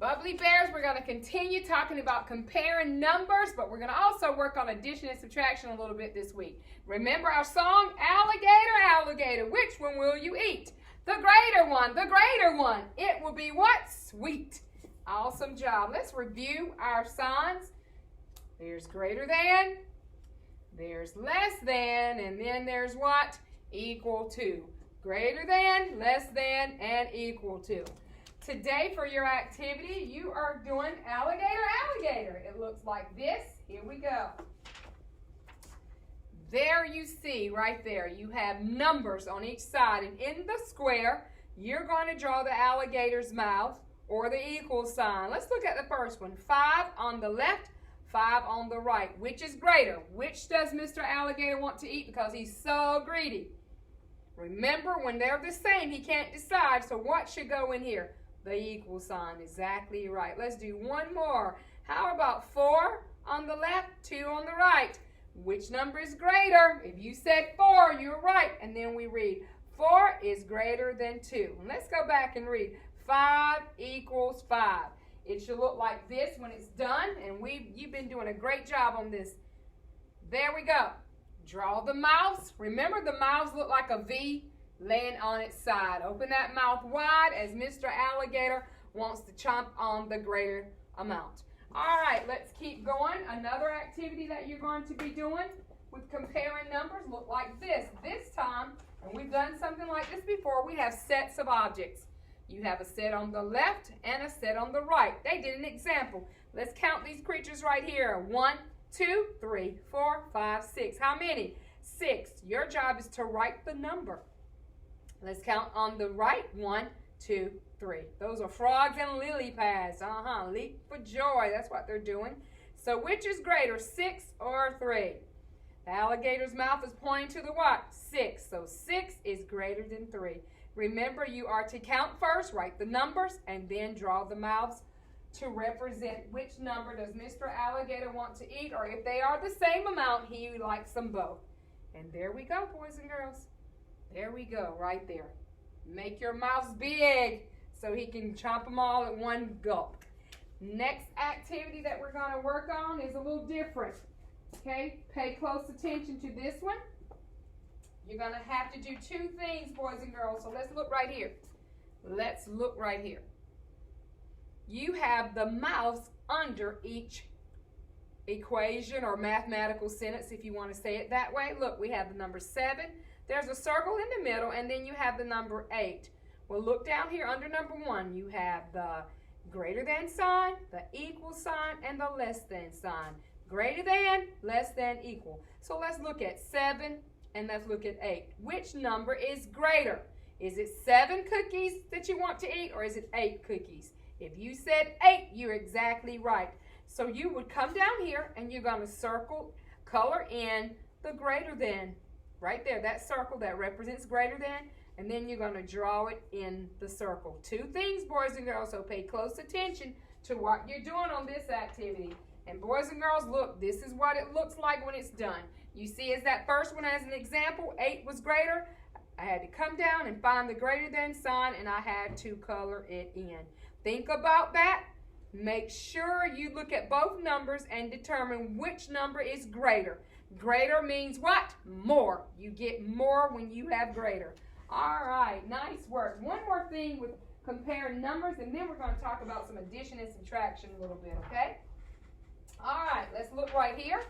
Bubbly Bears, we're going to continue talking about comparing numbers, but we're going to also work on addition and subtraction a little bit this week. Remember our song, Alligator, Alligator, which one will you eat? The greater one, the greater one. It will be what? Sweet. Awesome job. Let's review our signs. There's greater than, there's less than, and then there's what? Equal to. Greater than, less than, and equal to. Today for your activity, you are doing alligator, alligator. It looks like this. Here we go. There you see, right there, you have numbers on each side. And in the square, you're going to draw the alligator's mouth or the equal sign. Let's look at the first one. 5 on the left, 5 on the right. Which is greater? Which does Mr. Alligator want to eat because he's so greedy? Remember, when they're the same, he can't decide. So what should go in here? The equal sign. Exactly right. Let's do one more. How about 4 on the left, 2 on the right? Which number is greater? If you said 4, you're right. And then we read 4 is greater than 2. And let's go back and read 5 equals 5. It should look like this when it's done. And you've been doing a great job on this. There we go. Draw the mouths. Remember, the mouths look like a V laying on its side. Open that mouth wide as Mr. Alligator wants to chomp on the greater amount. All right, let's keep going. Another activity that you're going to be doing with comparing numbers look like this. This time, and we've done something like this before, we have sets of objects. You have a set on the left and a set on the right. They did an example. Let's count these creatures right here. 1, 2, 3, 4, 5, 6. How many? 6. Your job is to write the number. Let's count on the right. 1, 2, 3. Those are frogs and lily pads. Leap for joy. That's what they're doing. So which is greater, 6 or 3? The alligator's mouth is pointing to the what? 6. So 6 is greater than 3. Remember, you are to count first, write the numbers, and then draw the mouths to represent which number does Mr. Alligator want to eat, or if they are the same amount, he likes them both. And there we go, boys and girls. There we go, right there. Make your mouths big so he can chomp them all at one gulp. Next activity that we're going to work on is a little different. Okay, pay close attention to this one. You're going to have to do 2 things, boys and girls. So let's look right here. Let's look right here. You have the mouths under each equation or mathematical sentence, if you want to say it that way. Look, we have the number 7. There's a circle in the middle, and then you have the number 8. Well, look down here under number 1. You have the greater than sign, the equal sign, and the less than sign. Greater than, less than, equal. So let's look at 7 and let's look at 8. Which number is greater? Is it 7 cookies that you want to eat, or is it 8 cookies? If you said 8, you're exactly right. So you would come down here and you're going to circle, color in the greater than. Right there, that circle that represents greater than, and then you're going to draw it in the circle. 2 things, boys and girls, so pay close attention to what you're doing on this activity. And boys and girls, look, this is what it looks like when it's done. You see, as that first one as an example, 8 was greater. I had to come down and find the greater than sign, and I had to color it in. Think about that. Make sure you look at both numbers and determine which number is greater. Greater means what? More. You get more when you have greater. All right, nice work. One more thing with comparing numbers, and then we're going to talk about some addition and subtraction a little bit, okay? All right, let's look right here.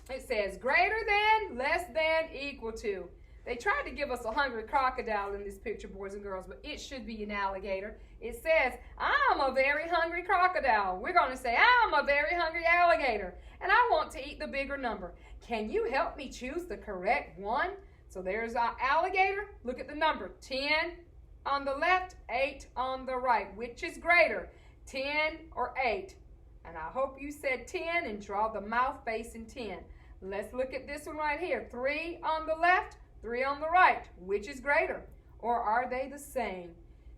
It says greater than, less than, equal to. They tried to give us a hungry crocodile in this picture, boys and girls, but it should be an alligator. It says, I'm a very hungry crocodile. We're going to say, I'm a very hungry alligator, and I want to eat the bigger number. Can you help me choose the correct one? So there's our alligator. Look at the number, 10 on the left, 8 on the right. Which is greater, 10 or 8? And I hope you said 10 and draw the mouth facing 10. Let's look at this one right here. 3 on the left, 3 on the right. Which is greater? Or are they the same?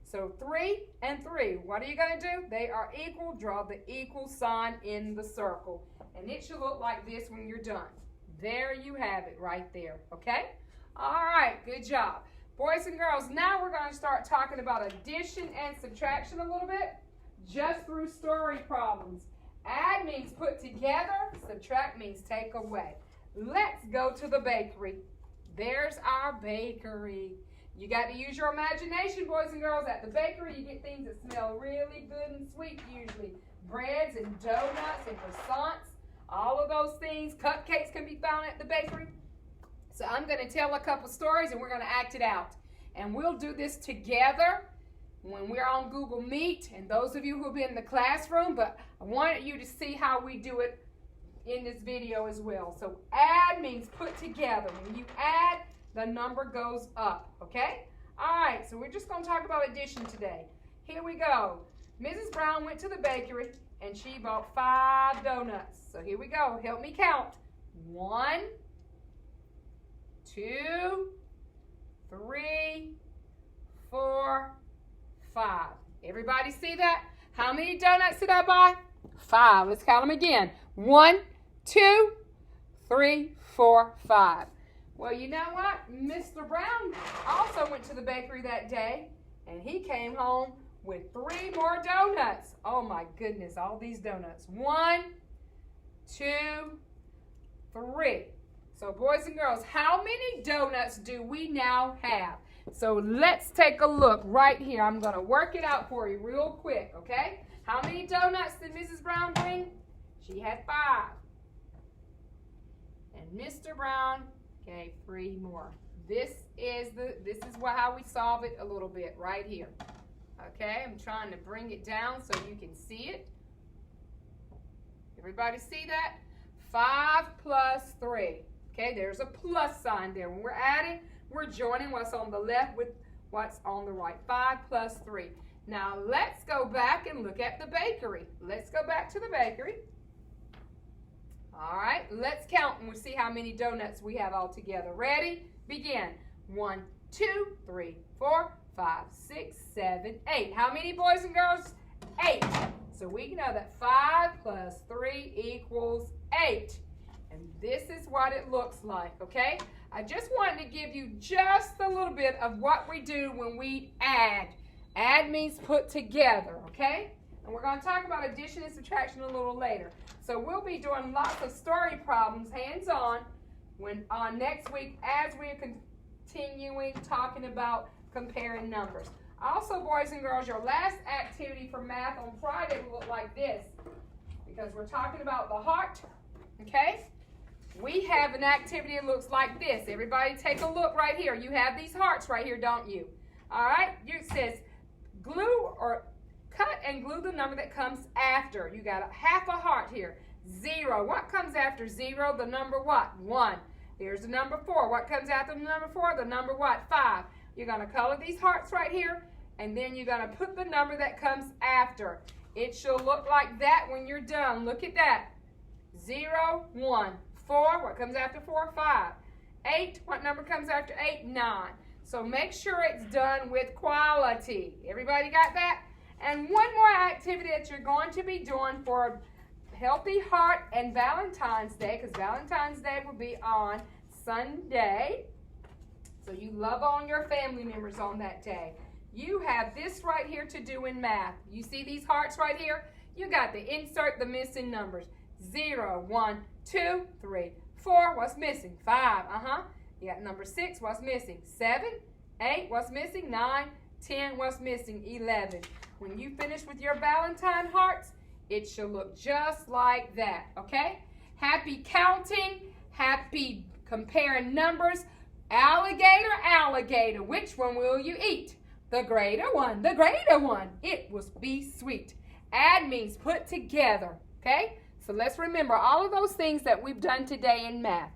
So 3 and 3. What are you going to do? They are equal. Draw the equal sign in the circle. And it should look like this when you're done. There you have it right there. Okay? All right. Good job. Boys and girls, now we're going to start talking about addition and subtraction a little bit. just through story problems. Add means put together, subtract means take away. Let's go to the bakery. There's our bakery. You got to use your imagination, boys and girls. At the bakery, you get things that smell really good and sweet usually. Breads and donuts and croissants, all of those things. Cupcakes can be found at the bakery. So I'm going to tell a couple stories and we're going to act it out. And we'll do this together when we're on Google Meet, and those of you who have been in the classroom, but I wanted you to see how we do it in this video as well. So add means put together. When you add, the number goes up, okay? All right, so we're just going to talk about addition today. Here we go. Mrs. Brown went to the bakery and she bought 5 donuts. So here we go. Help me count. 1, 2, 3, 4, 5. Everybody see that? How many donuts did I buy? 5. Let's count them again. 1, 2, 3, 4, 5. Well, you know what? Mr. Brown also went to the bakery that day, and he came home with 3 more donuts. Oh my goodness, all these donuts. 1, 2, 3. So boys and girls, how many donuts do we now have? So let's take a look right here. I'm going to work it out for you real quick, okay? How many donuts did Mrs. Brown bring? She had 5. And Mr. Brown gave 3 more. This is how we solve it a little bit right here. Okay, I'm trying to bring it down so you can see it. Everybody see that? 5 plus 3. Okay, there's a plus sign there. When we're adding, we're joining what's on the left with what's on the right. 5 plus 3. Now let's go back and look at the bakery. Let's go back to the bakery. All right, let's count and we'll see how many donuts we have all together. Ready? Begin. 1, 2, 3, 4, 5, 6, 7, 8. How many boys and girls? 8. So we know that 5 plus 3 equals 8. And this is what it looks like, okay? I just wanted to give you just a little bit of what we do when we add. Add means put together, okay? And we're going to talk about addition and subtraction a little later. So we'll be doing lots of story problems hands-on next week as we're continuing talking about comparing numbers. Also, boys and girls, your last activity for math on Friday will look like this, because we're talking about the heart, okay? We have an activity that looks like this. Everybody take a look right here. You have these hearts right here, don't you? All right? It says glue or cut and glue the number that comes after. You got half a heart here. 0. What comes after 0? The number what? 1. Here's the number 4. What comes after the number 4? The number what? 5. You're going to color these hearts right here, and then you're going to put the number that comes after. It should look like that when you're done. Look at that. 0, 1. 4, what comes after 4? 5. 8, what number comes after 8? 9. So make sure it's done with quality. Everybody got that? And one more activity that you're going to be doing for Healthy Heart and Valentine's Day, because Valentine's Day will be on Sunday. So you love on your family members on that day. You have this right here to do in math. You see these hearts right here? You got to insert the missing numbers. 0, 1, 2, 3, 4. What's missing? 5. You got number 6. What's missing? 7. 8. What's missing? 9. 10. What's missing? 11. When you finish with your Valentine hearts, it should look just like that, okay? Happy counting. Happy comparing numbers. Alligator, alligator. Which one will you eat? The greater one. The greater one. It will be sweet. Add means put together, okay? So let's remember all of those things that we've done today in math.